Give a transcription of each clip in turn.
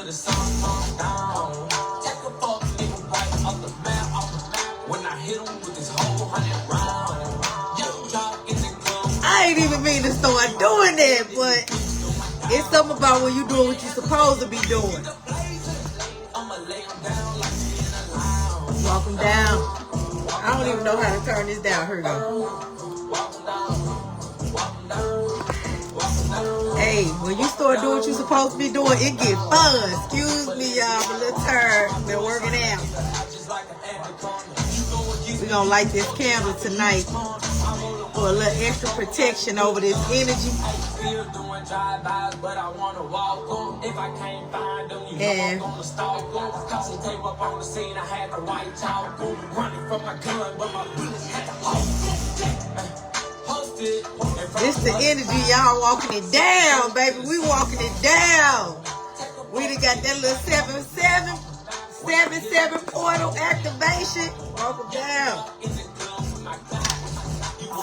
the sun comes down. Take a fuck, nigga, right off the map. When I hit him with this whole 100 round. Young job is a club. I ain't even mean to start doing that, but it's something about when you doing what you're supposed to be doing. Walk them down. I don't even know how to turn this down. Here we go. Hey, when you start doing what you're supposed to be doing, it get fun. Excuse me, y'all. I'm a little tired. Been working out. We're going to light this candle tonight for a little extra protection over this energy. And this the energy, y'all walking it down, baby. We walking it down. We done got that little 7-7 portal activation. Walk it down.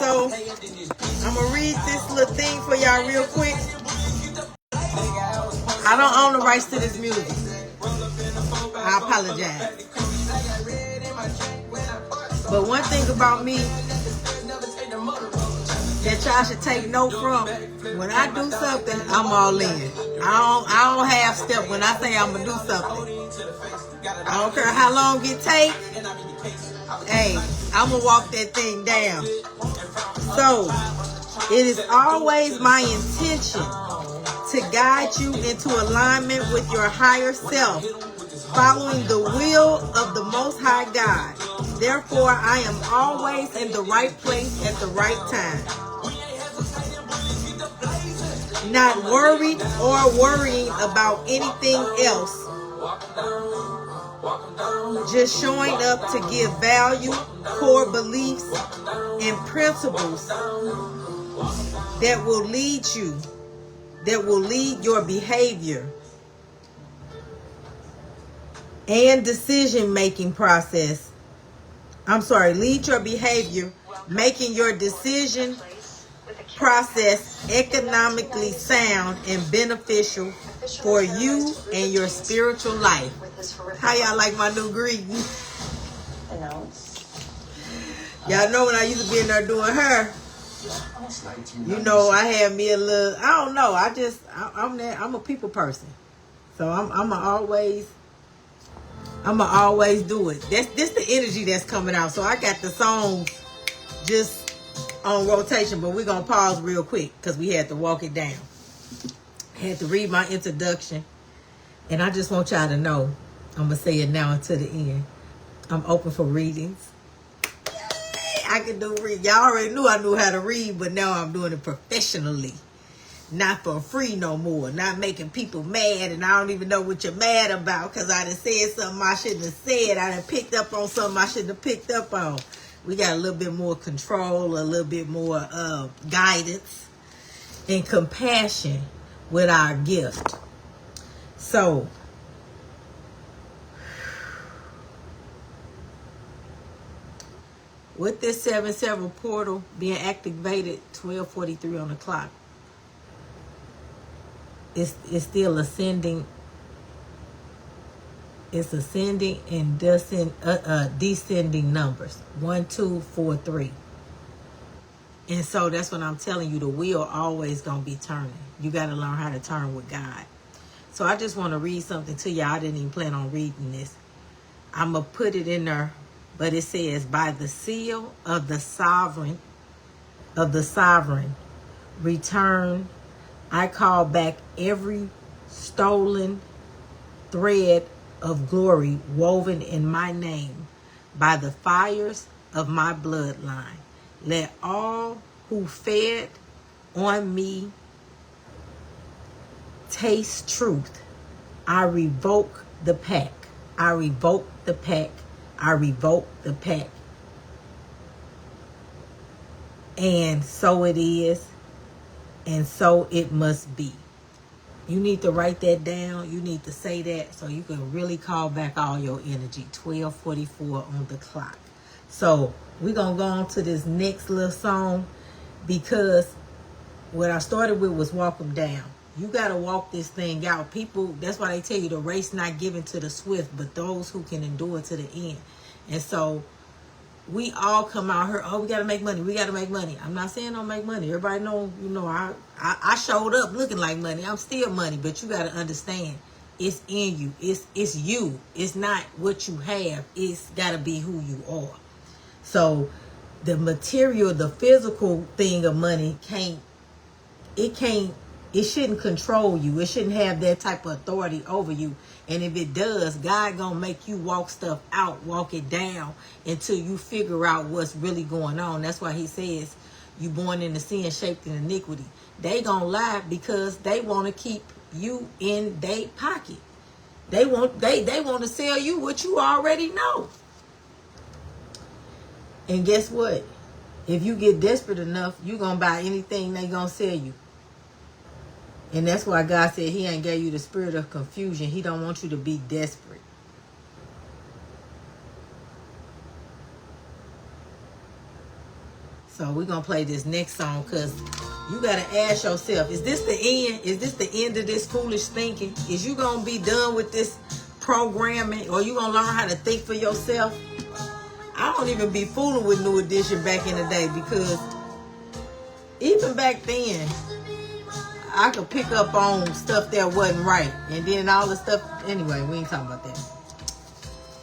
So I'm gonna read this little thing for y'all real quick. I don't own the rights to this music. I apologize. But one thing about me that y'all should take note from, when I do something, I'm all in. I don't half step when I say I'm gonna do something. I don't care how long it takes. Hey, I'm gonna walk that thing down. So, it is always my intention to guide you into alignment with your higher self, following the will of the Most High God. Therefore, I am always in the right place at the right time. Not worried or worrying about anything else. Just showing up to give value, core beliefs, and principles that will lead you, that will lead your behavior and decision-making process. Lead your behavior, making your decision process economically sound and beneficial for you and your spiritual life. How y'all like my new greeting? Y'all know when I used to be in there doing her, you know, I had me a little, I don't know, I'm a people person. So I'ma always do it. This the energy that's coming out. So I got the songs just on rotation, but we're gonna pause real quick because we had to walk it down. I had to read my introduction, and I just want y'all to know, I'm gonna say it now until the end. I'm open for readings. I can do read. Y'all already knew I knew how to read, but now I'm doing it professionally. Not for free no more. Not making people mad, and I don't even know what you're mad about because I done said something I shouldn't have said. I done picked up on something I shouldn't have picked up on. We got a little bit more control, a little bit more guidance and compassion with our gift. So, with this 7-7 portal being activated 12:43 on the clock, it's still ascending. It's ascending and descending numbers. 1, 2, 4, 3. And so that's what I'm telling you. The wheel always going to be turning. You got to learn how to turn with God. So I just want to read something to you. I didn't even plan on reading this. I'm going to put it in there. But it says, by the seal of the sovereign, return, I call back every stolen thread of glory woven in my name by the fires of my bloodline. Let all who fed on me taste truth. I revoke the pack. I revoke the pack. I revoke the pack. And so it is, and so it must be. You need to write that down. You need to say that so you can really call back all your energy. 12:44 on the clock. So we're going to go on to this next little song because what I started with was Walk 'Em Down. You got to walk this thing out. People, that's why they tell you the race not given to the swift, but those who can endure to the end. And so we all come out here, oh, we got to make money. We got to make money. I'm not saying don't make money. Everybody know, you know, I showed up looking like money. I'm still money, but you got to understand it's in you. It's you. It's not what you have. It's got to be who you are. So the material, the physical thing of money it shouldn't control you. It shouldn't have that type of authority over you. And if it does, God gonna make you walk stuff out, walk it down until you figure out what's really going on. That's why he says you born into sin, shaped in iniquity. They gonna lie because they want to keep you in their pocket. They want to sell you what you already know. And guess what? If you get desperate enough, you gonna buy anything they gonna sell you. And that's why God said he ain't gave you the spirit of confusion. He don't want you to be desperate. So we're going to play this next song because you got to ask yourself, is this the end? Is this the end of this foolish thinking? Is you going to be done with this programming, or you going to learn how to think for yourself? I don't even be fooling with New Edition back in the day, because even back then, I could pick up on stuff that wasn't right. And then all the stuff, anyway, we ain't talking about that.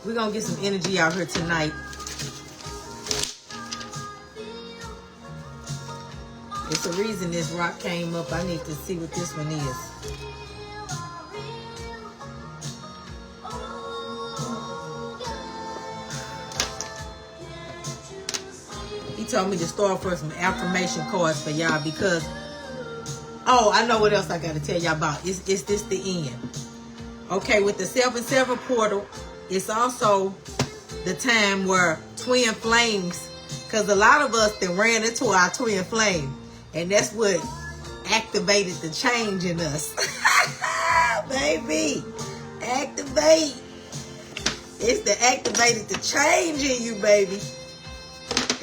We're going to get some energy out here tonight. It's a reason this rock came up. I need to see what this one is. He told me to start for some affirmation cards for y'all because, oh, I know what else I got to tell y'all about. Is this the end? Okay, with the 7-7 portal, it's also the time where twin flames, because a lot of us that ran into our twin flame, and that's what activated the change in us. Baby, activate. It's the activated the change in you, baby.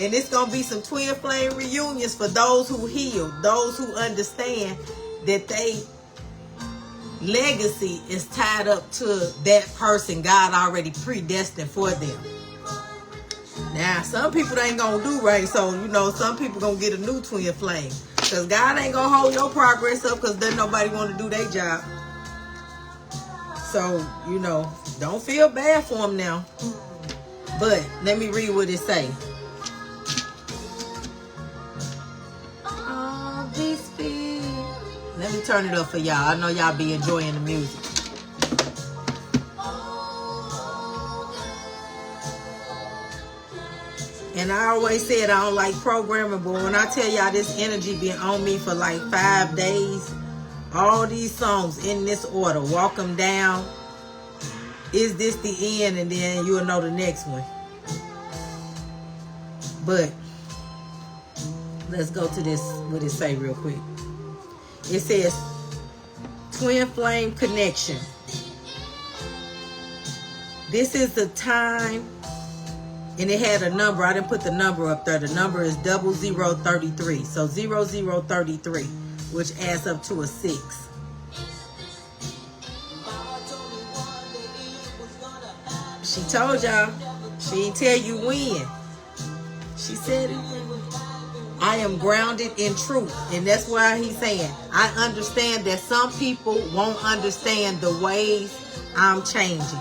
And it's going to be some twin flame reunions for those who heal, those who understand that they legacy is tied up to that person God already predestined for them. Now, some people ain't going to do right, so, you know, some people going to get a new twin flame. Because God ain't going to hold your progress up because then nobody want to do their job. So, you know, don't feel bad for them now. But let me read what it say. Let me turn it up for y'all. I know y'all be enjoying the music. And I always said I don't like programming, but when I tell y'all this energy been on me for like 5 days, all these songs in this order, walk them down, is this the end, and then you'll know the next one. But let's go to this, what it say real quick. It says, twin flame connection. This is the time, and it had a number. I didn't put the number up there. The number is 0033. So 0033, which adds up to a 6. She told y'all. She didn't tell you when. She said it. I am grounded in truth. And that's why he's saying, I understand that some people won't understand the ways I'm changing.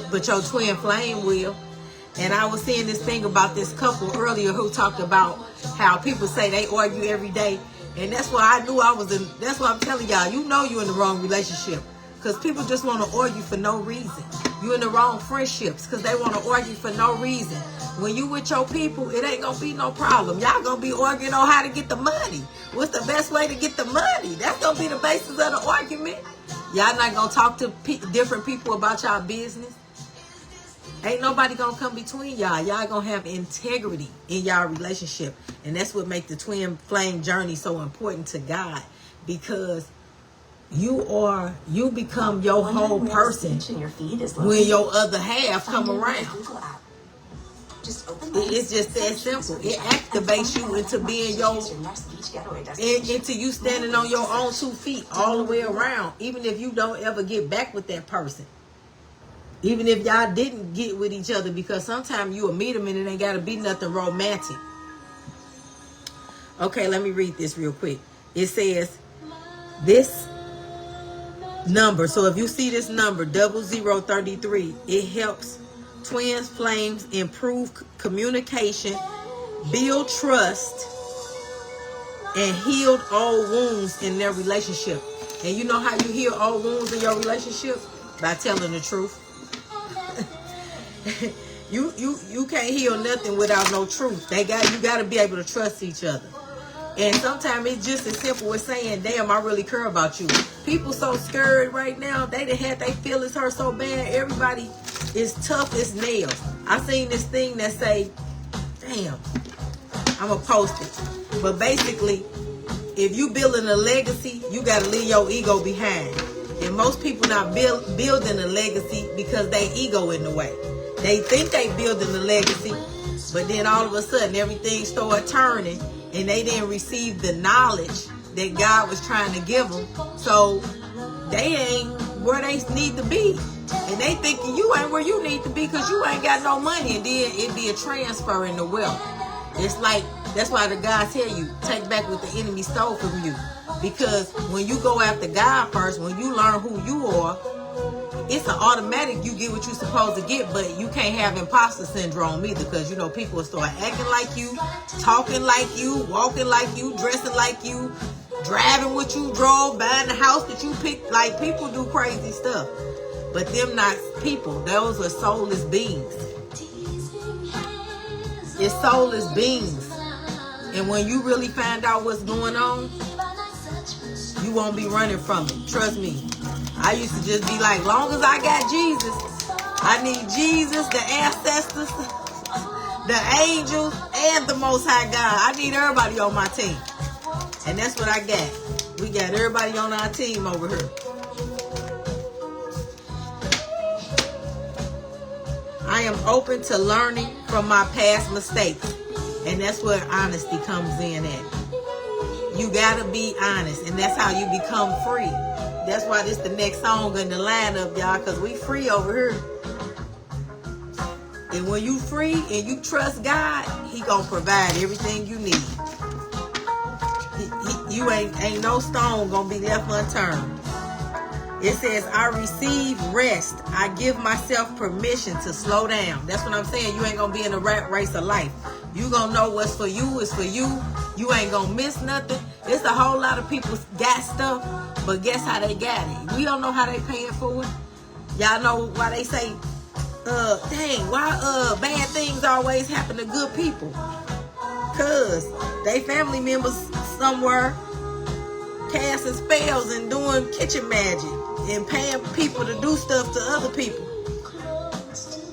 But your twin flame will. And I was seeing this thing about this couple earlier who talked about how people say they argue every day. And that's why I knew I was in, that's why I'm telling y'all, you know you're in the wrong relationship. Because people just want to argue for no reason. You're in the wrong friendships because they want to argue for no reason. When you with your people, it ain't going to be no problem. Y'all going to be arguing on how to get the money. What's the best way to get the money? That's going to be the basis of the argument. Y'all not going to talk to different people about y'all business. Ain't nobody going to come between y'all. Y'all going to have integrity in y'all relationship. And that's what makes the twin flame journey so important to God. Because you become your whole person when your other half come around. It's just that simple. It activates you into being into you standing on your own 2 feet all the way around. Even if you don't ever get back with that person. Even if y'all didn't get with each other, because sometimes you'll meet them and it ain't got to be nothing romantic. Okay, let me read this real quick. It says, this number, so if you see this number, 0033, it helps twin flames improve communication, build trust, and heal old wounds in their relationship. And you know how you heal old wounds in your relationship? By telling the truth. You can't heal nothing without no truth. You got to be able to trust each other. And sometimes it's just as simple as saying, damn, I really care about you. People so scared right now. They done had their feelings hurt so bad. Everybody is tough as nails. I seen this thing that say, damn, I'm going to post it. But basically, if you building a legacy, you got to leave your ego behind. And most people not building a legacy because they ego in the way. They think they building a legacy, but then all of a sudden everything start turning and they didn't receive the knowledge that God was trying to give them. So they ain't where they need to be. And they thinking you ain't where you need to be because you ain't got no money. And then it be a transfer in the wealth. It's like, that's why the God tell you, take back what the enemy stole from you. Because when you go after God first, when you learn who you are, it's an automatic you get what you're supposed to get, but you can't have imposter syndrome either, because you know people will start acting like you, talking like you, walking like you, dressing like you, driving what you drove, buying the house that you picked. Like, people do crazy stuff, but them not people. Those are soulless beings. It's soulless beings. And when you really find out what's going on, you won't be running from it. Trust me. I used to just be like, long as I got Jesus, I need Jesus, the ancestors, the angels, and the Most High God. I need everybody on my team. And that's what I got. We got everybody on our team over here. I am open to learning from my past mistakes. And that's where honesty comes in at. You gotta be honest, and that's how you become free. That's why this the next song in the lineup, y'all, because we free over here. And when you free and you trust God, He gonna provide everything you need. You ain't no stone gonna be left unturned. It says, I receive rest. I give myself permission to slow down. That's what I'm saying. You ain't gonna be in a rat race of life. You gonna know what's for you is for you. You ain't gonna miss nothing. There's a whole lot of people got stuff, but guess how they got it? We don't know how they paying for it. Y'all know why they say, dang, why bad things always happen to good people? Cause they family members somewhere casting spells and doing kitchen magic and paying people to do stuff to other people.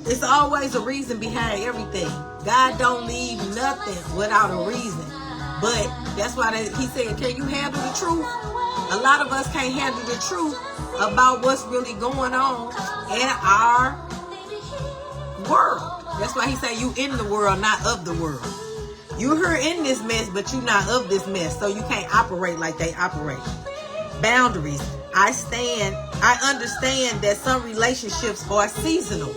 It's always a reason behind everything. God don't leave nothing without a reason. But that's why He said, can you handle the truth? A lot of us can't handle the truth about what's really going on in our world. That's why He said, you in the world, not of the world. You're here in this mess, but you're not of this mess. So you can't operate like they operate. Boundaries. I understand that some relationships are seasonal.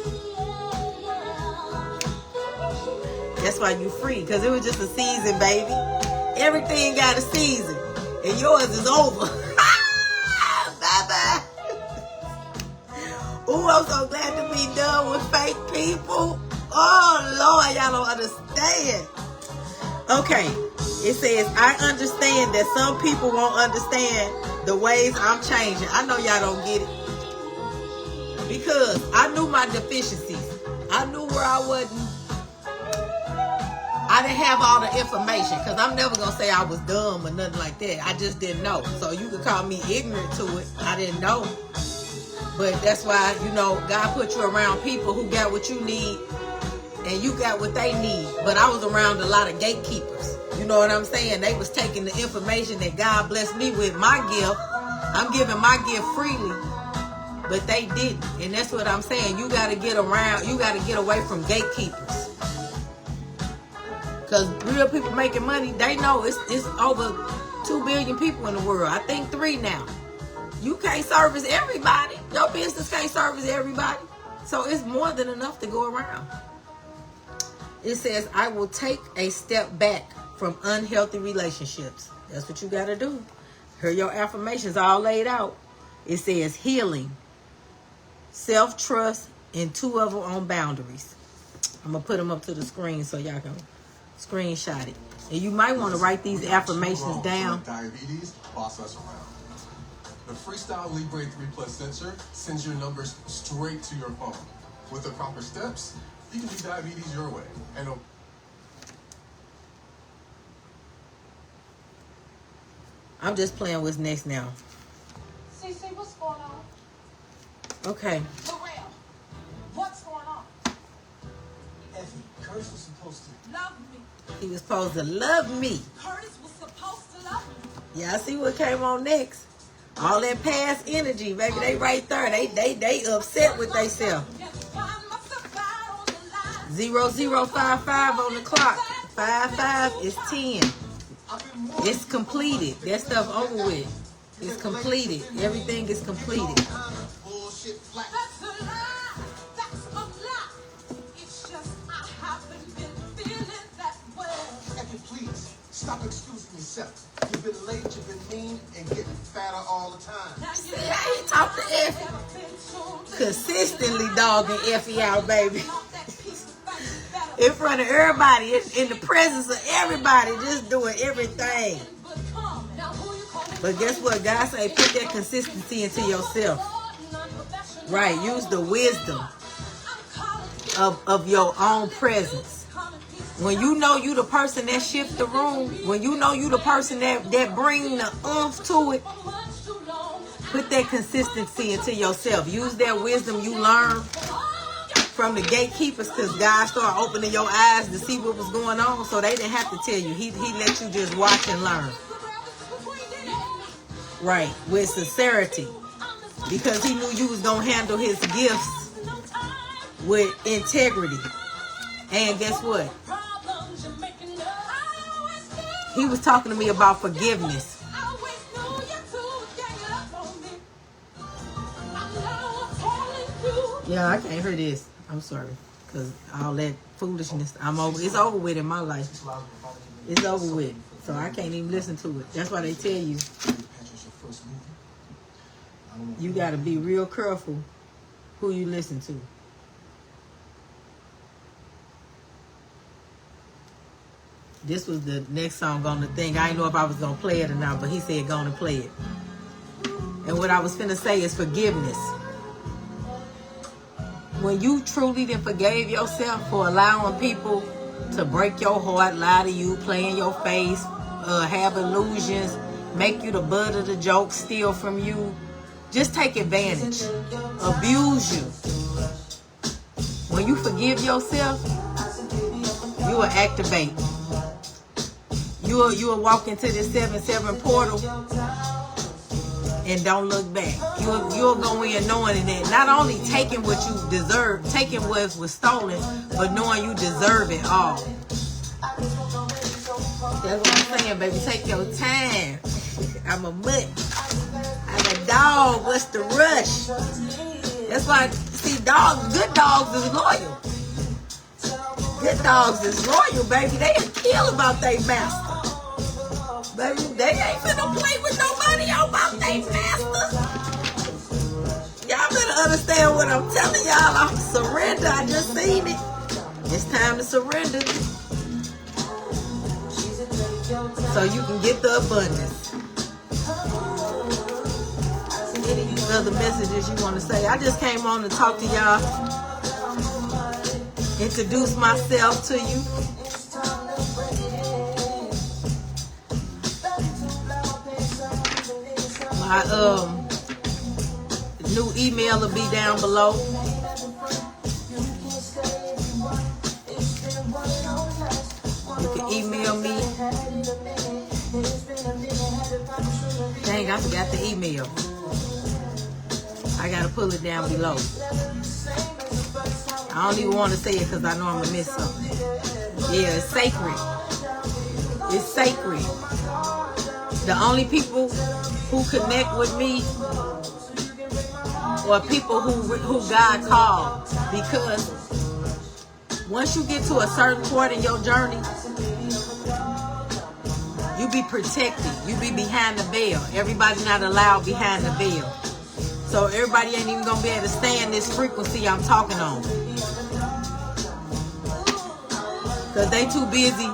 That's why you free, because it was just a season, baby. Everything got a season, and yours is over. Bye-bye. Ooh, I'm so glad to be done with fake people. Oh, Lord, y'all don't understand. Okay, it says, I understand that some people won't understand the ways I'm changing. I know y'all don't get it. Because I knew my deficiencies. I knew where I wasn't. I didn't have all the information, because I'm never going to say I was dumb or nothing like that. I just didn't know. So you could call me ignorant to it. I didn't know. But that's why, you know, God put you around people who got what you need and you got what they need. But I was around a lot of gatekeepers. You know what I'm saying? They was taking the information that God blessed me with, my gift. I'm giving my gift freely. But they didn't. And that's what I'm saying. You got to get around. You got to get away from gatekeepers. Because real people making money, they know it's over 2 billion people in the world. I think 3 now. You can't service everybody. Your business can't service everybody. So it's more than enough to go around. It says, I will take a step back from unhealthy relationships. That's what you got to do. Here your affirmations all laid out. It says healing, self-trust, and 2 of them on boundaries. I'm going to put them up to the screen so y'all can screenshot it. And you might want to write these affirmations down. Diabetes, boss us around. The Freestyle Libre 3 Plus sensor sends your numbers straight to your phone. With the proper steps, you can do diabetes your way. And I'm just playing what's next now. CC, what's going on? Okay. Morel, what's going on? Effie, Curtis was supposed to Love me. He was supposed to love me. Curtis was supposed to love me. Y'all see what came on next? All that past energy, baby, they right there. They upset with themselves. 0055 on the clock. 55 is 10. It's completed. That stuff over with. It's completed. Everything is completed. That's a lie. That's a lie. It's just I haven't been feeling that well. Effie, please, stop excusing yourself. You've been late, you've been mean, and getting fatter all the time. See, I ain't talk to Effie. Consistently dogging Effie out, baby. In front of everybody, in the presence of everybody, just doing everything. But guess what? God say, put that consistency into yourself. Right, use the wisdom of your own presence. When you know you the person that shift the room, when you know you the person that bring the oomph to it, put that consistency into yourself. Use that wisdom you learn from the gatekeepers, because God started opening your eyes to see what was going on, so they didn't have to tell you. He let you just watch and learn. Right, with sincerity. Because he knew you was going to handle his gifts with integrity. And guess what? He was talking to me about forgiveness. Yeah, I can't hear this. I'm sorry. Because all that foolishness, it's over with in my life. It's over with. So I can't even listen to it. That's why they tell you, you got to be real careful who you listen to. This was the next song on the thing. I didn't know if I was going to play it or not, but he said go on and play it. And what I was finna say is forgiveness. When you truly then forgave yourself for allowing people to break your heart, lie to you, play in your face, have illusions, make you the butt of the joke, steal from you, just take advantage, abuse you. When you forgive yourself, you will activate. You will walk into this 7-7 portal and don't look back. You'll go in knowing that not only taking what you deserve, taking what was stolen, but knowing you deserve it all. That's what I'm saying, baby. Take your time. I'm a mutt. I'm a dog. What's the rush? That's why, see, good dogs is loyal. Good dogs is loyal, baby. They'll kill about their master. Baby, they ain't finna play with nobody about their master. Y'all better understand what I'm telling y'all. I'm surrender. I just seen it. It's time to surrender. So you can get the abundance. Any other messages you want to say? I just came on to talk to y'all. Introduce myself to you. My new email will be down below. You can email me. Dang, I forgot the email. I gotta pull it down below. I don't even want to say it because I know I'm gonna miss something. Yeah, it's sacred. It's sacred. The only people who connect with me are people who God called. Because once you get to a certain point in your journey, you be protected. You be behind the veil. Everybody not allowed behind the veil. So everybody ain't even gonna be able to stand this frequency I'm talking on. Cause they too busy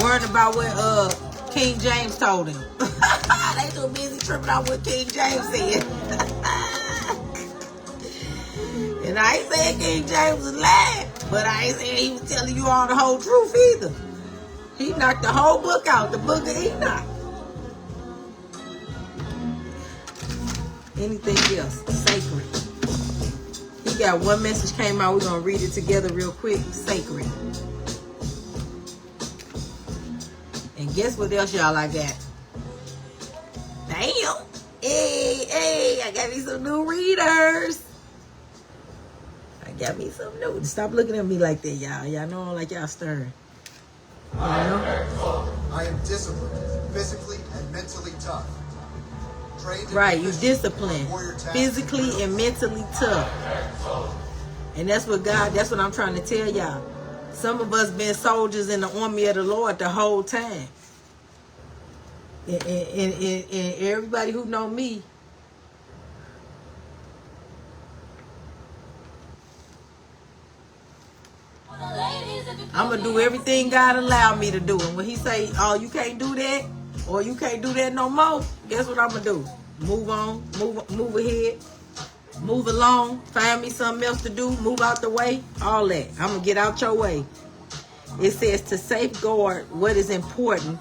worrying about what King James told him. They too busy tripping out what King James said. And I ain't saying King James was lying, but I ain't saying he was telling you all the whole truth either. He knocked the whole book out, the book of Enoch. Anything else? Sacred. He got one message came out. We're going to read it together real quick. Sacred. And guess what else y'all I got? Damn. Hey, I got me some new readers. Got me some new. Stop looking at me like that, y'all. Y'all know like y'all stirring. You know? I am disciplined, physically and mentally tough. Right, you disciplined, physically and mentally tough. And that's what I'm trying to tell y'all. Some of us been soldiers in the army of the Lord the whole time. And everybody who know me, I'm going to do everything God allowed me to do. And when he say, oh, you can't do that, or you can't do that no more, guess what I'm going to do? Move on, move ahead, move along, find me something else to do, move out the way, all that. I'm going to get out your way. It says to safeguard what is important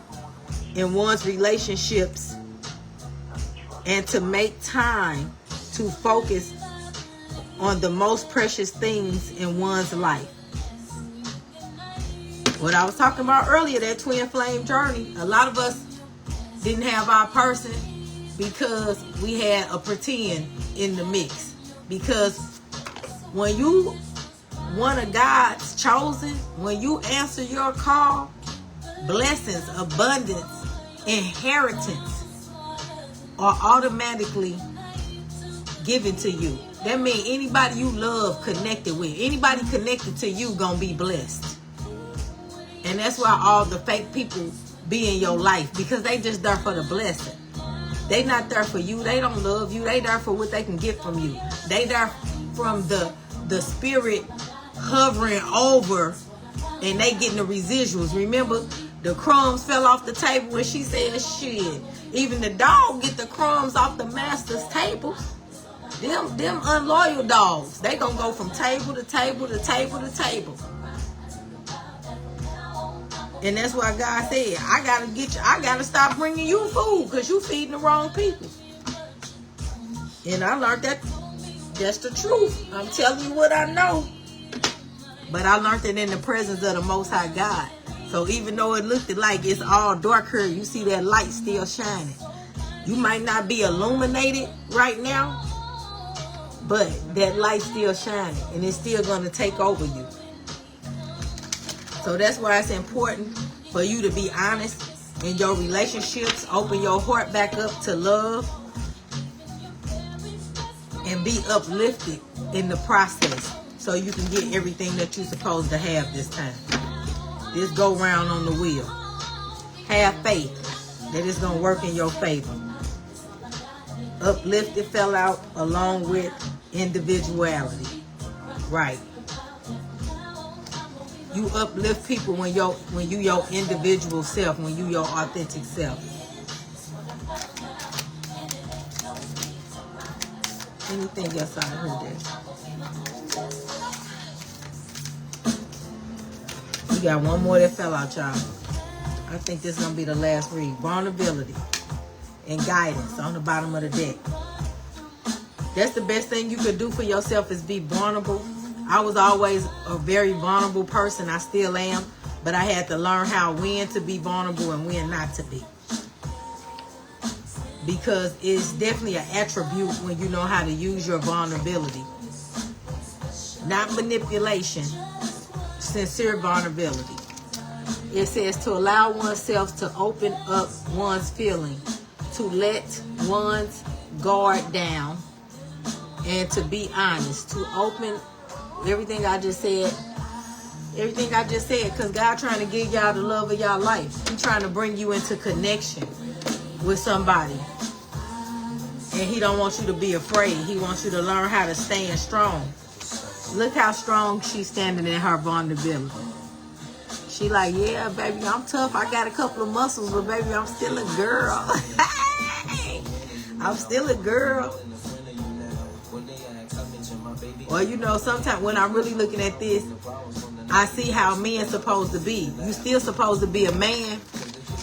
in one's relationships and to make time to focus on the most precious things in one's life. What I was talking about earlier, that twin flame journey, a lot of us didn't have our person because we had a pretend in the mix. Because when you one of God's chosen, when you answer your call, blessings, abundance, inheritance are automatically given to you. That means anybody you love connected with, anybody connected to you gonna be blessed. And that's why all the fake people be in your life, because they just there for the blessing. They not there for you. They don't love you. They there for what they can get from you. They there from the spirit hovering over, and they getting the residuals. Remember, the crumbs fell off the table when she said, shit, even the dog get the crumbs off the master's table. Them unloyal dogs, they gonna go from table to table to table to table. And that's why God said, I gotta stop bringing you food because you feeding the wrong people. And I learned that's the truth. I'm telling you what I know. But I learned it in the presence of the Most High God. So even though it looked like it's all dark here, you see that light still shining. You might not be illuminated right now, but that light still shining, and it's still going to take over you. So that's why it's important for you to be honest in your relationships. Open your heart back up to love and be uplifted in the process so you can get everything that you're supposed to have this time. This go round on the wheel. Have faith that it's going to work in your favor. Uplifted fell out along with individuality. Right. You uplift people when you your individual self, when you your authentic self. Anything else I heard this? We got one more that fell out, y'all. I think this is gonna be the last read. Vulnerability and guidance on the bottom of the deck. That's the best thing you could do for yourself, is be vulnerable. I was always a very vulnerable person. I still am. But I had to learn when to be vulnerable and when not to be. Because it's definitely an attribute when you know how to use your vulnerability. Not manipulation. Sincere vulnerability. It says to allow oneself to open up one's feeling, to let one's guard down, and to be honest, to open everything I just said. Everything I just said, because God trying to give y'all the love of y'all life. He trying to bring you into connection with somebody. And he don't want you to be afraid. He wants you to learn how to stand strong. Look how strong she's standing in her vulnerability. She like, yeah, baby, I'm tough. I got a couple of muscles, but baby, I'm still a girl. I'm still a girl. Well, you know, sometimes when I'm really looking at this, I see how men's supposed to be. You still supposed to be a man,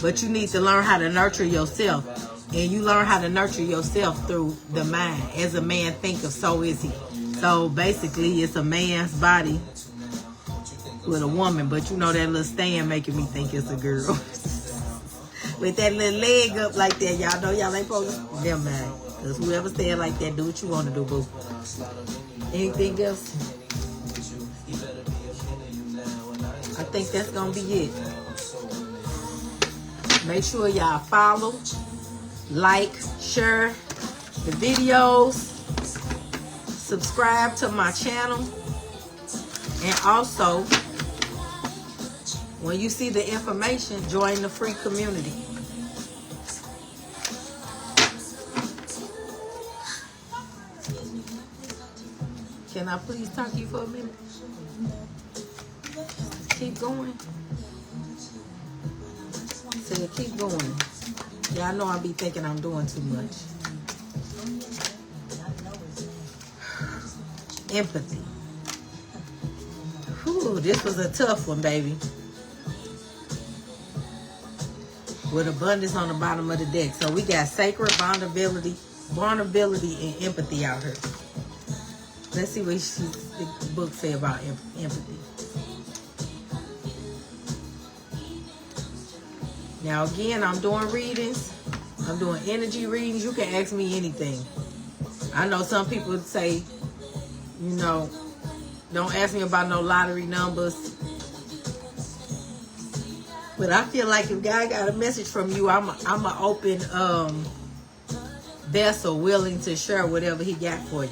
but you need to learn how to nurture yourself. And you learn how to nurture yourself through the mind. As a man thinketh, so is he. So basically, it's a man's body with a woman. But you know that little stand making me think it's a girl. With that little leg up like that, y'all know y'all ain't supposed to. Never mind. Because whoever stand like that, do what you want to do, boo. Anything else? I think that's going to be it. Make sure y'all follow, like, share the videos, subscribe to my channel, and also, when you see the information, join the free community. Can I please talk to you for a minute? Keep going. Say, keep going. Y'all know I be thinking I'm doing too much. Empathy. Whew, this was a tough one, baby. With abundance on the bottom of the deck. So we got sacred vulnerability, and empathy out here. Let's see what the book say about empathy. Now again, I'm doing readings. I'm doing energy readings. You can ask me anything. I know some people say, you know, don't ask me about no lottery numbers. But I feel like if God got a message from you, I'm an open vessel willing to share whatever he got for you.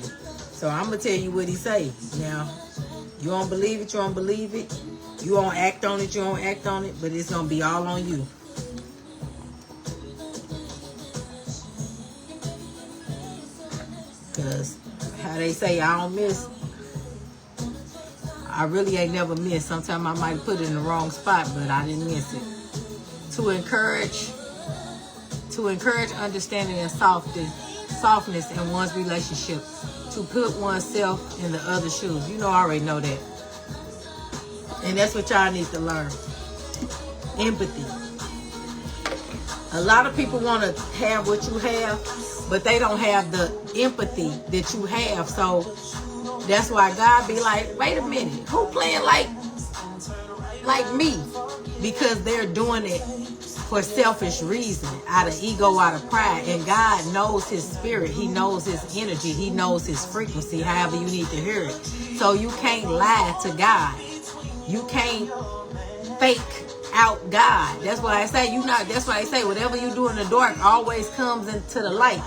So I'm going to tell you what he say. Now, you don't believe it, you don't believe it. You don't act on it, you don't act on it. But it's going to be all on you. Because how they say, I don't miss. I really ain't never missed. Sometimes I might put it in the wrong spot, but I didn't miss it. To encourage understanding and softness in one's relationship. To put oneself in the other shoes. You know, I already know that. And that's what y'all need to learn. Empathy. A lot of people want to have what you have, but they don't have the empathy that you have. So that's why God be like, wait a minute, who playing like me? Because they're doing it for selfish reason, out of ego, out of pride. And God knows his spirit. He knows his energy. He knows his frequency, however you need to hear it. So you can't lie to God. You can't fake out God. That's why I say that's why I say whatever you do in the dark always comes into the light.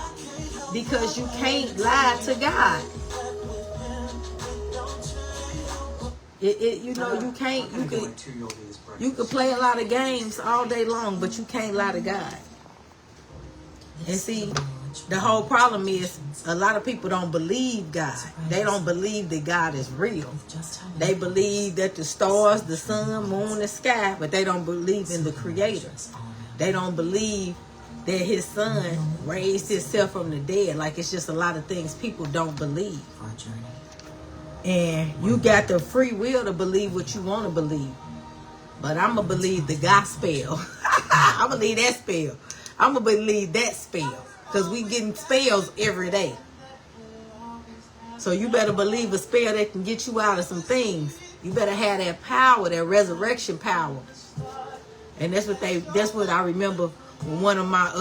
Because you can't lie to God. You know, you can't. You can play a lot of games all day long, but you can't lie to God. And see, the whole problem is a lot of people don't believe God. They don't believe that God is real. They believe that the stars, the sun, moon, the sky, but they don't believe in the Creator. They don't believe that his son raised himself from the dead. Like, it's just a lot of things people don't believe. And you got the free will to believe what you want to believe. But I'm going to believe the gospel. I'm going to believe that spell. I'm going to believe that spell. Because we getting spells every day. So you better believe a spell that can get you out of some things. You better have that power, that resurrection power. And that's what I remember when one of my,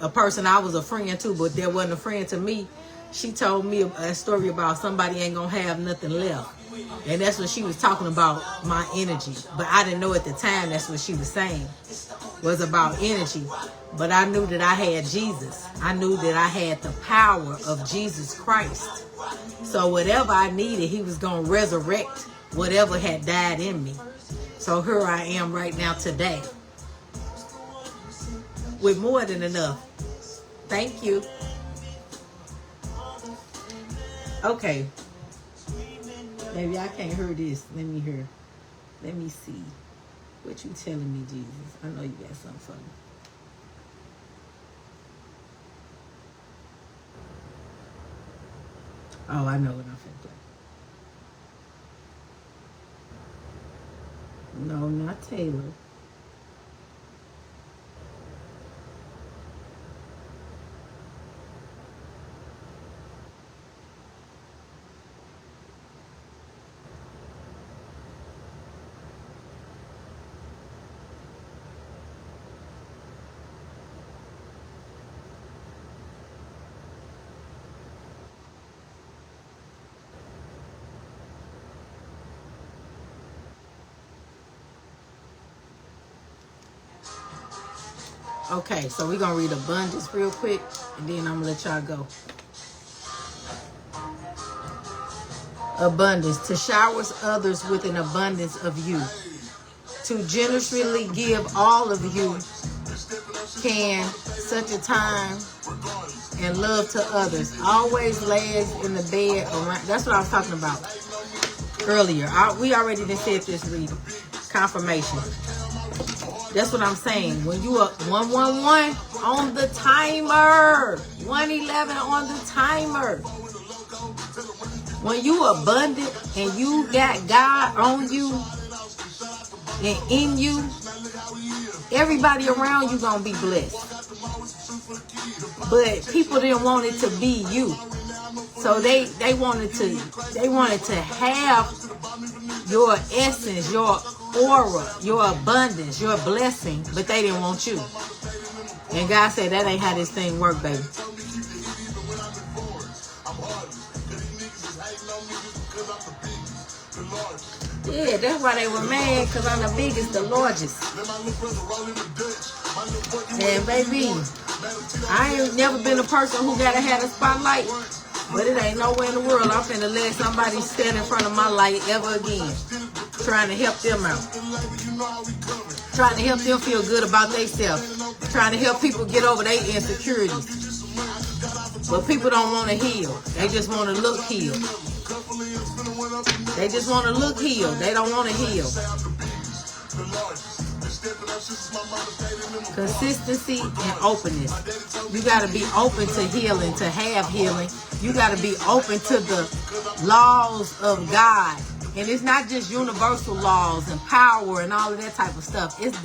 a person I was a friend to, but there wasn't a friend to me. She told me a story about somebody ain't going to have nothing left. And that's what she was talking about, my energy. But I didn't know at the time that's what she was saying, was about energy. But I knew that I had Jesus. I knew that I had the power of Jesus Christ. So whatever I needed, he was going to resurrect whatever had died in me. So here I am right now today, with more than enough. Thank you. Okay. Maybe I can't hear this. Let me hear. Let me see. What you telling me, Jesus? I know you got something for me. Oh, I know what I'm finna play. No, not Taylor. Okay, so we're going to read abundance real quick, and then I'm going to let y'all go. Abundance. To shower others with an abundance of you. To generously give all of you can such a time and love to others. Always lays in the bed around. That's what I was talking about earlier. We already done said this reading. Confirmation. That's what I'm saying. When you are 111 on the timer, 111 on the timer. When you abundant and you got God on you and in you, everybody around you gonna be blessed. But people didn't want it to be you, so they wanted to have your essence, your aura, your abundance, your blessing, but they didn't want you. And God said that ain't how this thing work, baby. Yeah, that's why they were mad, because I'm the biggest, the largest. And baby, I ain't never been a person who gotta have a spotlight, but it ain't nowhere in the world I'm finna let somebody stand in front of my light ever again. Trying to help them out. Trying to help them feel good about themselves. Trying to help people get over their insecurities. But people don't want to heal. They just want to look healed. They just want to look healed. They don't want to heal. Consistency and openness. You got to be open to healing, to have healing. You got to be open to the laws of God. And it's not just universal laws and power and all of that type of stuff. It's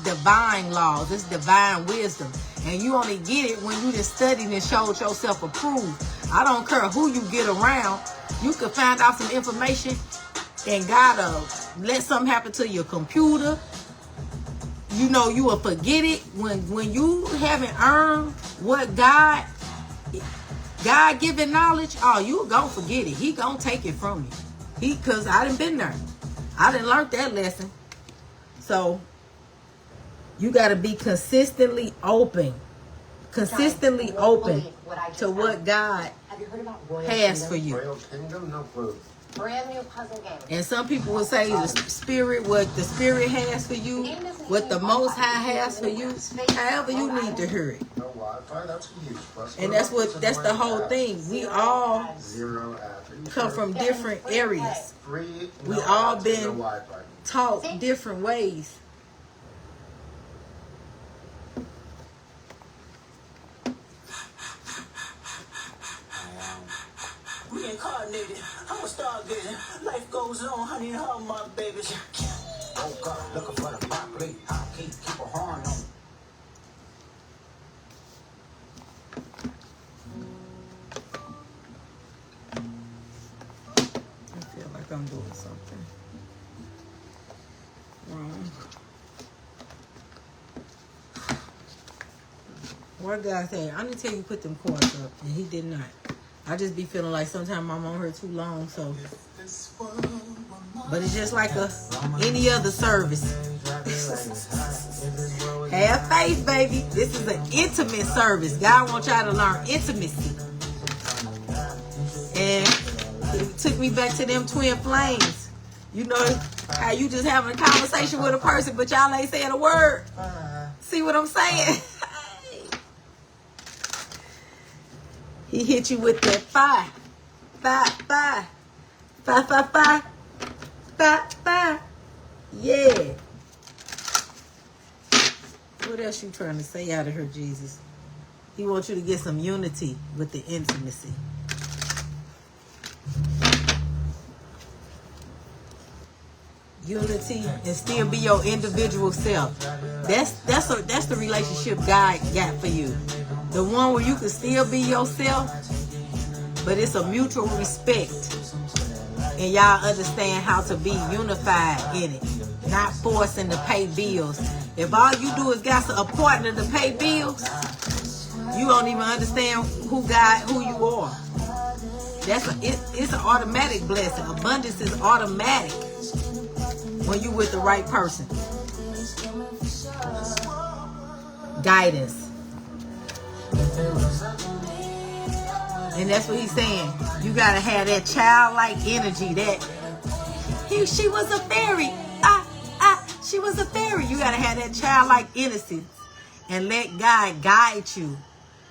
divine laws. It's divine wisdom. And you only get it when you just studied and showed yourself approved. I don't care who you get around. You can find out some information and God let something happen to your computer. You know, you will forget it. When you haven't earned what God given knowledge, oh, you gonna forget it. He gonna take it from you. Because I done been there. I done learned that lesson. So, you got to be consistently open. Consistently open to what God has for you. Brand new puzzle game. And some people will say the spirit, what the spirit has for you, what the Most High has for you, however you need to hear it. And that's the whole thing. We all come from different areas. We all been taught different ways. Reincarnated, I'm a stargazer. Life goes on, honey, and all my babies. Woke up looking for the broccoli. I keep a horn on. I feel like I'm doing something wrong. What God said, I'm gonna tell you put them cords up, and he did not. I just be feeling like sometimes I'm on her too long, so But it's just like any other service. Have faith, baby. This is an intimate service. God wants y'all to learn intimacy. And it took me back to them twin flames. You know how you just having a conversation with a person, but y'all ain't saying a word. See what I'm saying? He hit you with that fire. Yeah. What else you trying to say out of her, Jesus? He wants you to get some unity with the intimacy. Unity and still be your individual self. That's the relationship God got for you. The one where you can still be yourself, but it's a mutual respect. And y'all understand how to be unified in it. Not forcing to pay bills. If all you do is got a partner to pay bills, you don't even understand who you are. It's an automatic blessing. Abundance is automatic when you with the right person. Guidance. And that's what he's saying. You gotta have that childlike energy. She was a fairy. She was a fairy. You gotta have that childlike innocence and let God guide you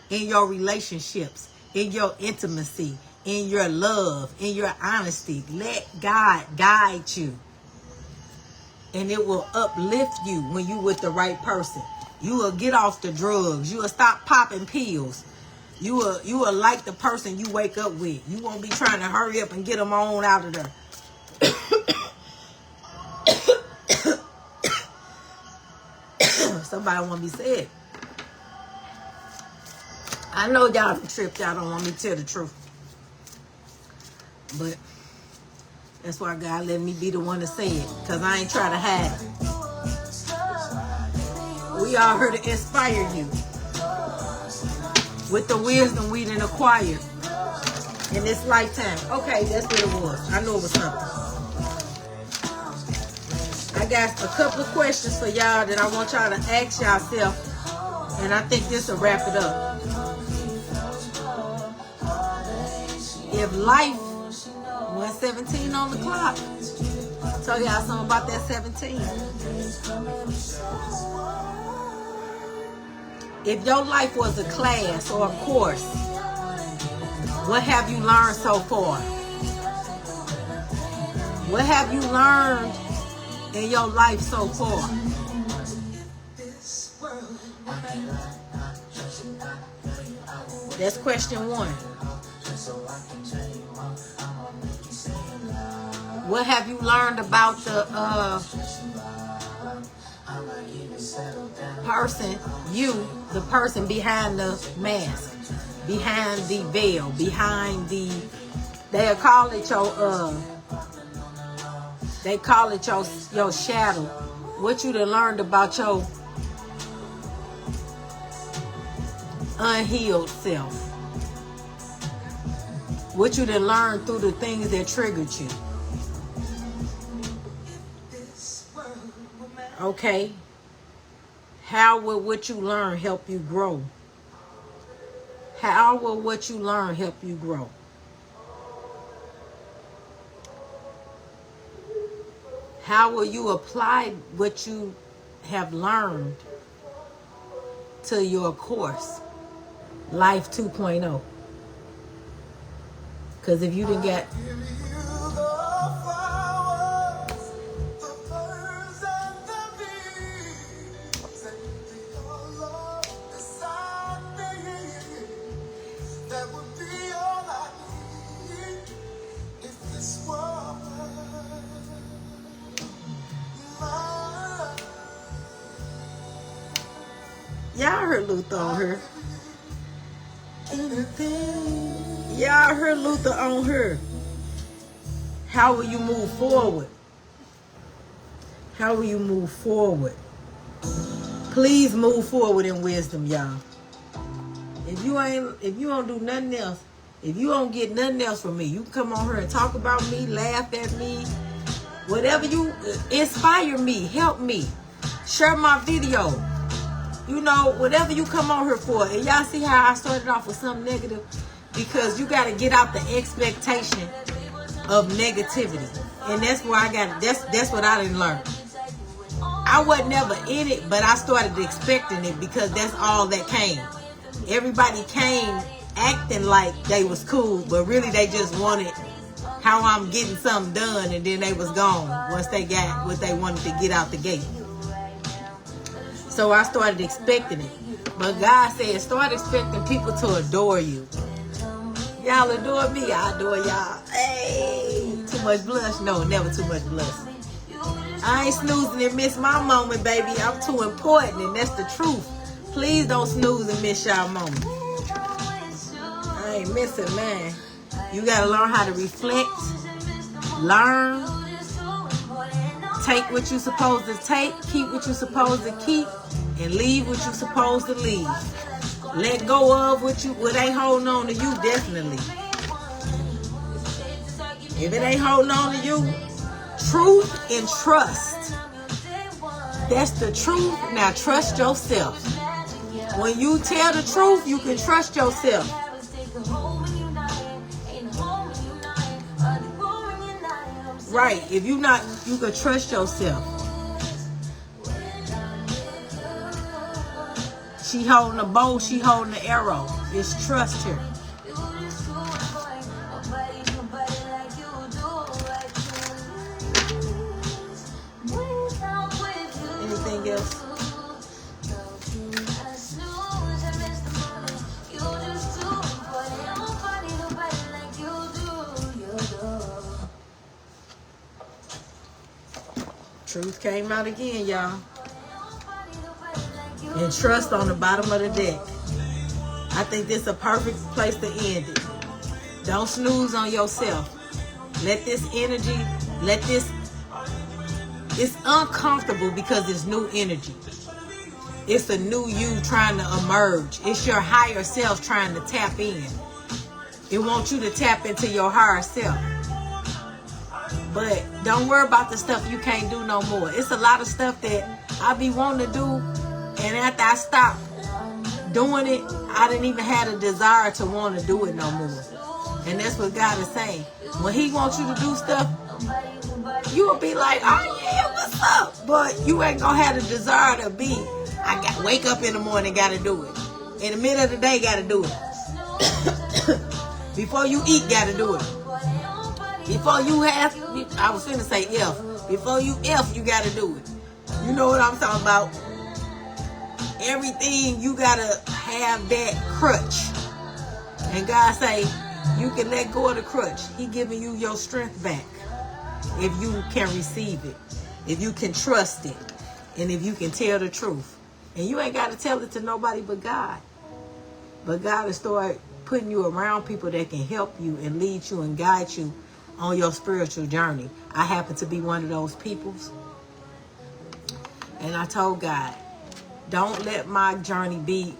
in your relationships, in your intimacy, in your love, in your honesty. Let God guide you. And it will uplift you when you with the right person. You will get off the drugs. You will stop popping pills. You will like the person you wake up with. You won't be trying to hurry up and get them on out of there. Somebody want to be sick. I know y'all tripped. Y'all don't want me to tell the truth. But that's why God let me be the one to say it. Because I ain't trying to hide it. We all here to inspire you. With the wisdom we done acquired in this lifetime. Okay, that's what it was. I know it was something. I got a couple of questions for y'all that I want y'all to ask yourself. And I think this will wrap it up. If life was 17 on the clock, tell y'all something about that 17. If your life was a class or a course, what have you learned so far? What have you learned in your life so far? That's question one. What have you learned about the person, the person behind the mask, behind the veil, behind the, they call it your shadow. What you done learned about your unhealed self. What you done learned through the things that triggered you. Okay. How will what you learn help you grow? How will what you learn help you grow? How will you apply what you have learned to your course, Life 2.0? Because if you didn't get... Y'all heard Luther on her. Y'all heard Luther on her. How will you move forward? How will you move forward? Please move forward in wisdom, y'all. If you don't do nothing else, If you don't get nothing else from me, you come on here and talk about me, laugh at me, whatever you inspire me, help me, share my video. You know, whatever you come on here for. And y'all see how I started off with something negative? Because you got to get out the expectation of negativity. And that's where I got, that's what I didn't learn. I wasn't never in it, but I started expecting it because that's all that came. Everybody came acting like they was cool, but really they just wanted how I'm getting something done, and then they was gone once they got what they wanted to get out the gate. So I started expecting it. But God said, start expecting people to adore you. Y'all adore me, I adore y'all. Hey, too much blush? No, never too much blush. I ain't snoozing and miss my moment, baby. I'm too important, and that's the truth. Please don't snooze and miss y'all moment. I ain't missing, man. You gotta learn how to reflect, learn, take what you're supposed to take, keep what you're supposed to keep, and leave what you're supposed to leave. Let go of what ain't holding on to you, definitely. If it ain't holding on to you, truth and trust. That's the truth. Now trust yourself. When you tell the truth, you can trust yourself. Right. If you not, you can trust yourself. She holding a bow, she holding an arrow. It's trust here. Anything else? Truth came out again, y'all. And trust on the bottom of the deck. I think this is a perfect place to end it. Don't snooze on yourself. Let this energy, it's uncomfortable because it's new energy. It's a new you trying to emerge. It's your higher self trying to tap in. It wants you to tap into your higher self. But don't worry about the stuff you can't do no more. It's a lot of stuff that I be wanting to do, and after I stopped doing it, I didn't even have a desire to want to do it no more. And that's what God is saying. When He wants you to do stuff, you will be like, oh yeah, what's up? But you ain't gonna have the desire to be, wake up in the morning, gotta do it. In the middle of the day, gotta do it. Before you eat, gotta do it. Before you have, I was finna say if. Before you you gotta do it. You know what I'm talking about. Everything, you gotta have that crutch. And God say, you can let go of the crutch. He giving you your strength back. If you can receive it. If you can trust it. And if you can tell the truth. And you ain't gotta tell it to nobody but God. But God will start putting you around people that can help you and lead you and guide you on your spiritual journey. I happen to be one of those peoples. And I told God, don't let my journey be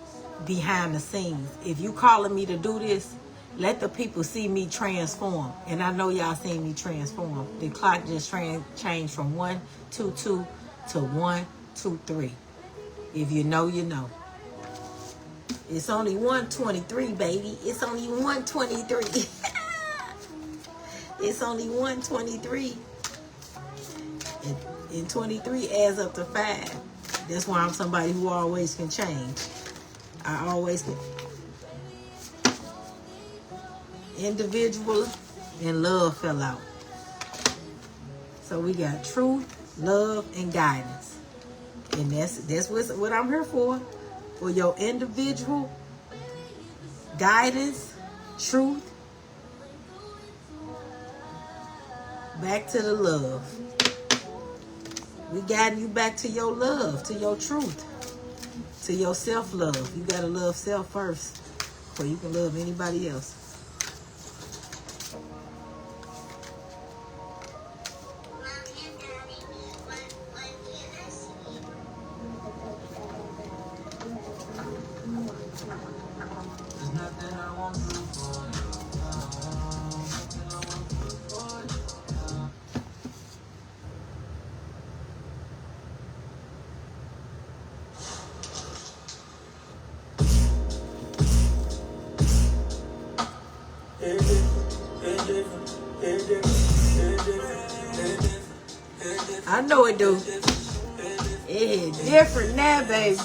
behind the scenes. If you calling me to do this, let the people see me transform. And I know y'all seen me transform. The clock just changed from 122 to 123. If you know, you know. It's only 123, baby. It's only 123. It's only 123. And 23 adds up to 5. That's why I'm somebody who always can change. I always can. Individual and love fell out. So we got truth, love, and guidance. And that's what I'm here for. For your individual guidance, truth, back to the love. We guiding you back to your love, to your truth, to your self-love. You gotta love self first before you can love anybody else. There's nothing I won't do for you. know it do. It's different now, baby.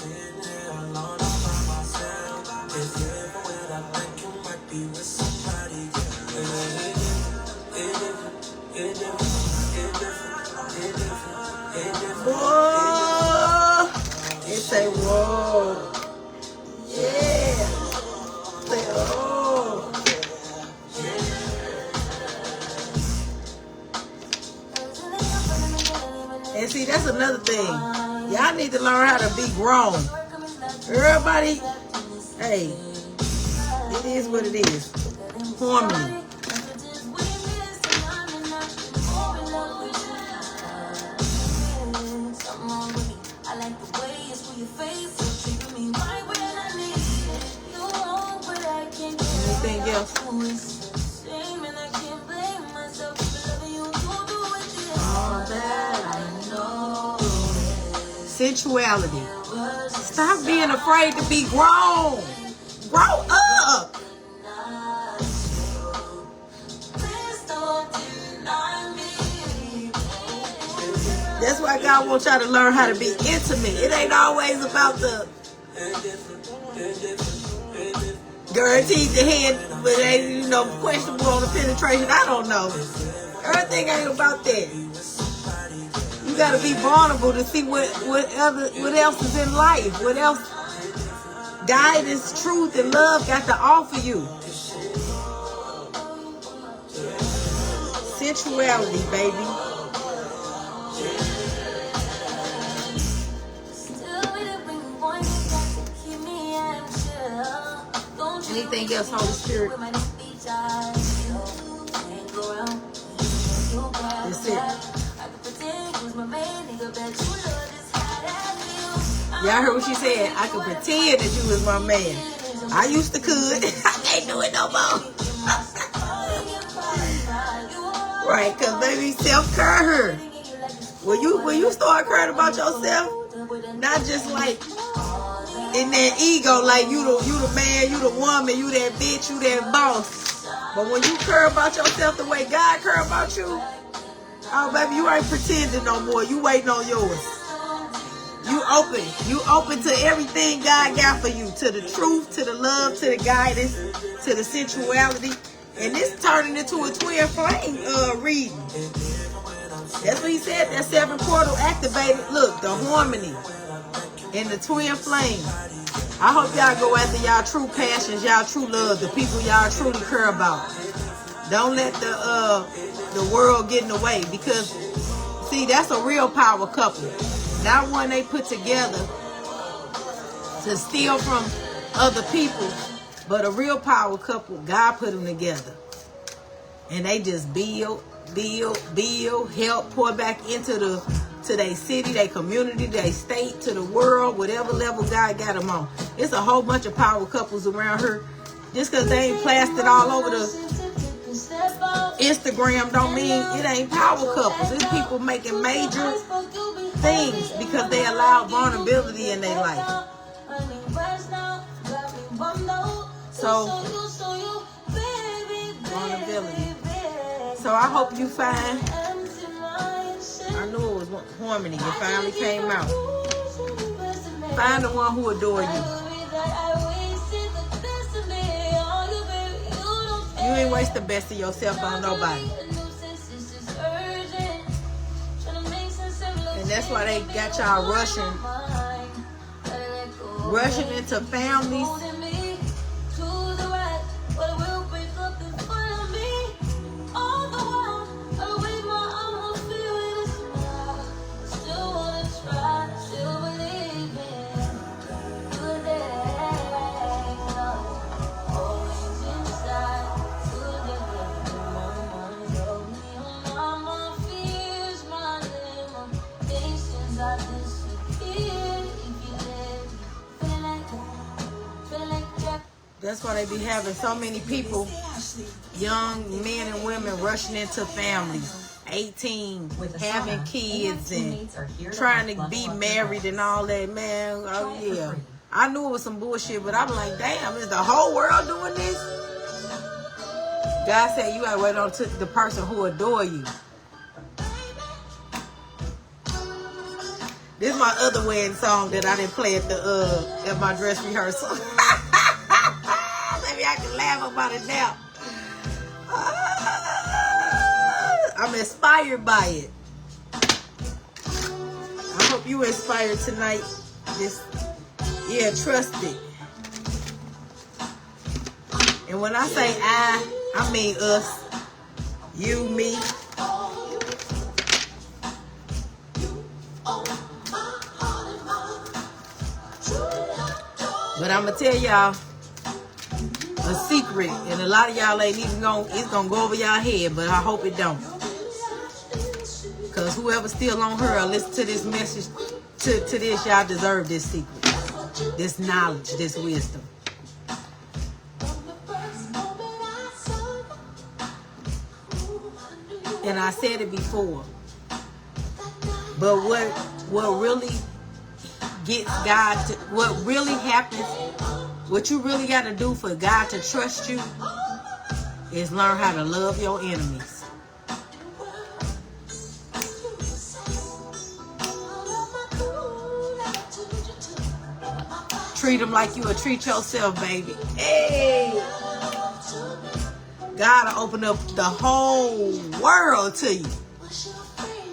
Whoa. It say whoa. Yeah. Say oh. And see, that's another thing. Y'all need to learn how to be grown. Everybody, hey, it is what it is. Harmony. Anything else? Sensuality. Stop being afraid to be grown. Grow up. That's why God wants y'all to learn how to be intimate. It ain't always about the guaranteed the head, but ain't, you know, questionable on the penetration. I don't know. Everything ain't about that. You gotta be vulnerable to see what else is in life. What else guidance, truth, and love got to offer you. Sensuality, baby. Anything else, Holy Spirit? That's it. Y'all heard what she said? I could pretend that you was my man. I used to could. I can't do it no more. Right, because baby, self-care her. When you start caring about yourself, not just like in that ego, like you the man, you the woman, you that bitch, you that boss. But when you care about yourself the way God care about you, oh baby, you ain't pretending no more. You waiting on yours. You open to everything God got for you, to the truth, to the love, to the guidance, to the sensuality. And this turning into a twin flame reading. That's what he said. That 7 portal activated. Look, the harmony and the twin flame. I hope y'all go after y'all true passions, y'all true love, the people y'all truly care about. Don't let the world get in the way, because see, that's a real power couple. Not one they put together to steal from other people, but a real power couple. God put them together, and they just build, help, pour back into their city, their community, their state, to the world, whatever level God got them on. It's a whole bunch of power couples around her. Just because they ain't plastered all over the Instagram don't mean it ain't power couples. It's people making major things because they allow vulnerability in their life. So, vulnerability. So I hope you find, I knew it was harmony. It finally came out. Find the one who adore you. You ain't waste the best of yourself on nobody. And that's why they got y'all rushing into families. That's why they be having so many people, young men and women, rushing into families, 18, having kids and trying to be married and all that, man. Oh, yeah. I knew it was some bullshit, but I'm like, damn, is the whole world doing this? God said you gotta wait on the person who adore you. This is my other wedding song that I didn't play at my dress rehearsal. Maybe I can laugh about it now. I'm inspired by it. I hope you inspired tonight. Trust it. And when I say I mean us. You, me. But I'm going to tell y'all a secret. And a lot of y'all ain't even it's going to go over y'all head. But I hope it don't. Because whoever's still on her or listen to this message, to this, y'all deserve this secret. This knowledge, this wisdom. And I said it before. But what really gets God to, what really happens, what you really got to do for God to trust you is learn how to love your enemies. Treat them like you would treat yourself, baby. Hey! God will open up the whole world to you.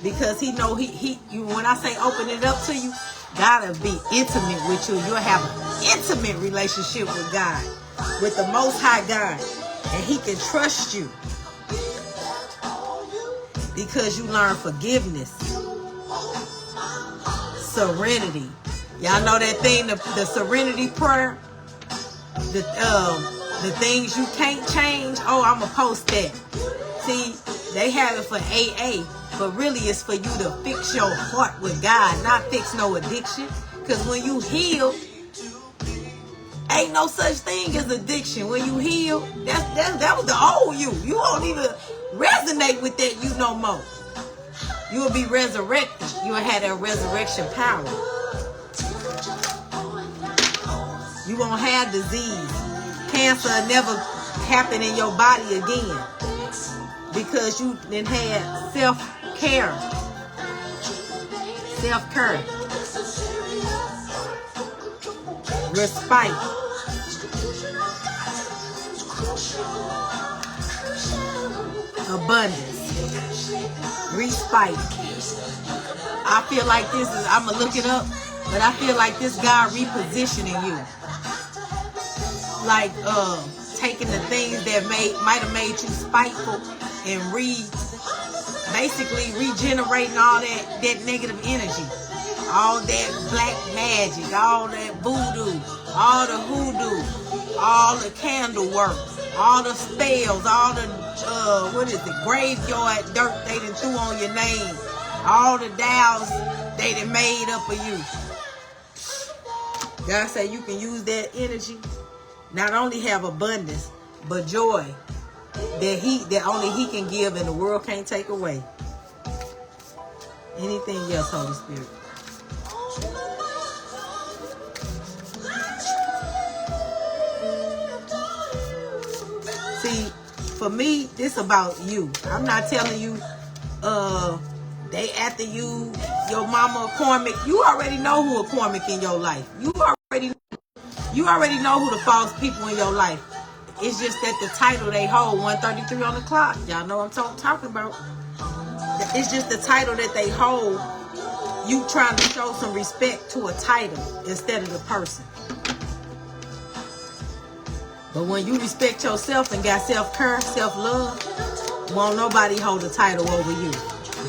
Because he know you. When I say open it up to you, God will be intimate with you. You'll have an intimate relationship with God, with the Most High God, and He can trust you because you learn forgiveness, serenity. Y'all know that thing, the serenity prayer, the things you can't change. Oh, I'ma post that. See, they have it for AA. But really, it's for you to fix your heart with God, not fix no addiction. Because when you heal, ain't no such thing as addiction. When you heal, that was the old you. You won't even resonate with that you no more. You will be resurrected. You will have that resurrection power. You won't have disease. Cancer will never happen in your body again. Because you then had self-care. Self-care. Respite. Abundance. Respite. I feel like this is, I'm going to look it up, but I feel like this God repositioning you. Like, taking the things that might have made you spiteful and basically regenerating all that negative energy, all that black magic, all that voodoo, all the hoodoo, all the candle work, all the spells, all the graveyard dirt they done threw on your name, all the dows they done made up of you. God say you can use that energy, not only have abundance, but joy that only He can give and the world can't take away. Anything else, Holy Spirit? See, for me, this about you. I'm not telling you they after you, your mama a Cormick. You already know who a Cormick in your life. You already know who the false people in your life. It's just that the title they hold, 1:33 on the clock. Y'all know what I'm talking about. It's just the title that they hold. You trying to show some respect to a title instead of the person. But when you respect yourself and got self-care, self-love, won't nobody hold a title over you.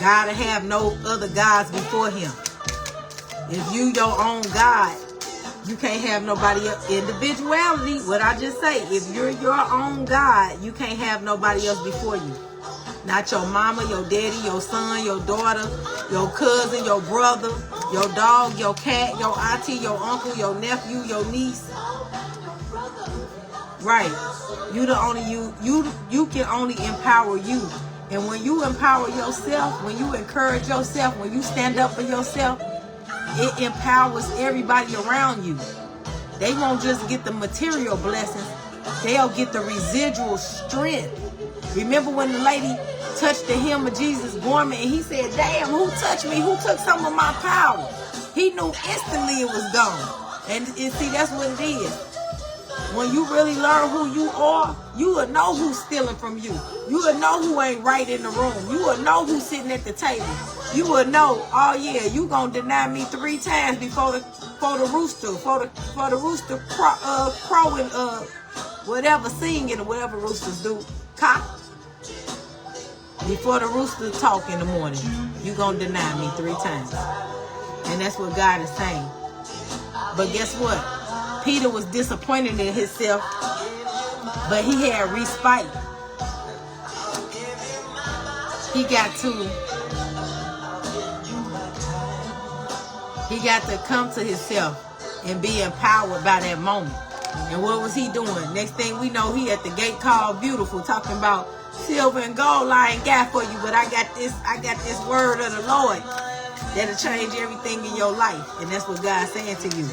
God will have no other gods before Him. If you your own God, you can't have nobody else. Individuality, what I just say, if you're your own God, you can't have nobody else before you. Not your mama, your daddy, your son, your daughter, your cousin, your brother, your dog, your cat, your auntie, your uncle, your nephew, your niece. Right. You can only empower you. And when you empower yourself, when you encourage yourself, when you stand up for yourself, it empowers everybody around you. They won't just get the material blessings. They'll get the residual strength. Remember when the lady touched the hem of Jesus' garment and he said, damn, who touched me? Who took some of my power? He knew instantly it was gone. And see, that's what it is. When you really learn who you are, you will know who's stealing from you. You will know who ain't right in the room. You will know who's sitting at the table. You will know, oh yeah, you gonna deny me 3 times before the rooster crowing, whatever, singing or whatever roosters do, cock. Before the rooster talk in the morning, you gonna deny me 3 times. And that's what God is saying. But guess what? Peter was disappointed in himself, but he had respite. He got to come to himself and be empowered by that moment. And what was he doing? Next thing we know, he at the gate called Beautiful, talking about silver and gold I ain't got for you, but I got this word of the Lord that'll change everything in your life. And that's what God's saying to you.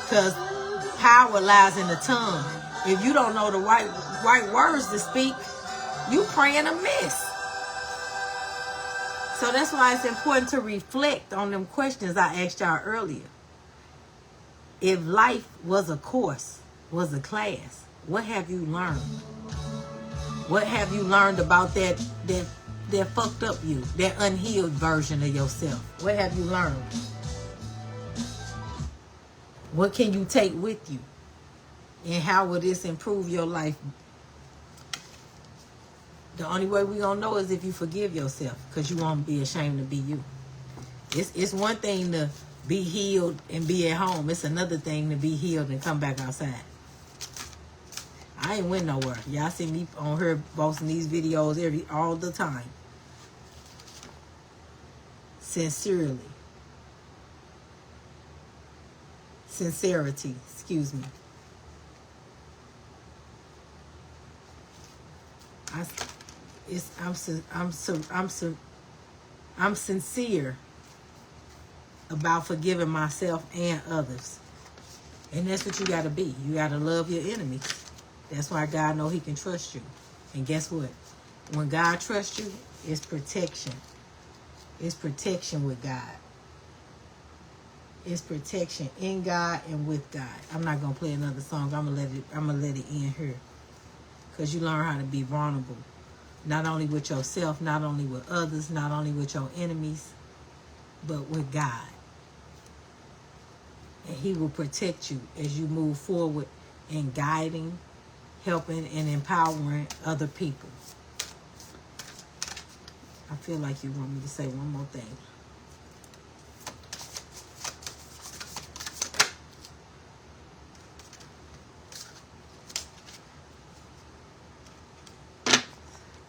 Because power lies in the tongue. If you don't know the right words to speak, you praying amiss. So that's why it's important to reflect on them questions I asked y'all earlier. If life was a course, was a class, what have you learned? What have you learned about that fucked up you, that unhealed version of yourself? What have you learned? What can you take with you? And how will this improve your life? The only way we're going to know is if you forgive yourself, because you won't be ashamed to be you. It's one thing to be healed and be at home. It's another thing to be healed and come back outside. I ain't went nowhere. Y'all see me on her posting these videos all the time. Sincerity, excuse me. I'm sincere about forgiving myself and others. And that's what you got to be. You got to love your enemies. That's why God knows he can trust you. And guess what? When God trusts you, it's protection. It's protection with God. It's protection in God and with God. I'm not gonna play another song. I'm gonna let it end here. Because you learn how to be vulnerable. Not only with yourself, not only with others, not only with your enemies, but with God. And he will protect you as you move forward in guiding, helping, and empowering other people. I feel like you want me to say one more thing.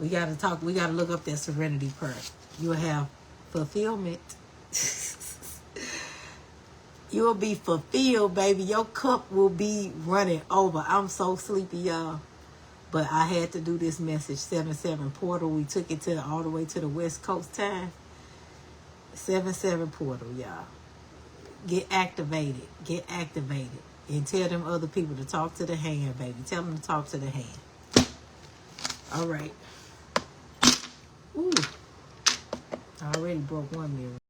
We got to talk. We got to look up that serenity prayer. You will have fulfillment. You will be fulfilled, baby. Your cup will be running over. I'm so sleepy, y'all. But I had to do this message. 7-7 portal. We took it all the way to the West Coast time. 7-7 portal, y'all. Get activated. Get activated. And tell them other people to talk to the hand, baby. Tell them to talk to the hand. All right. Ooh. I already broke one mirror.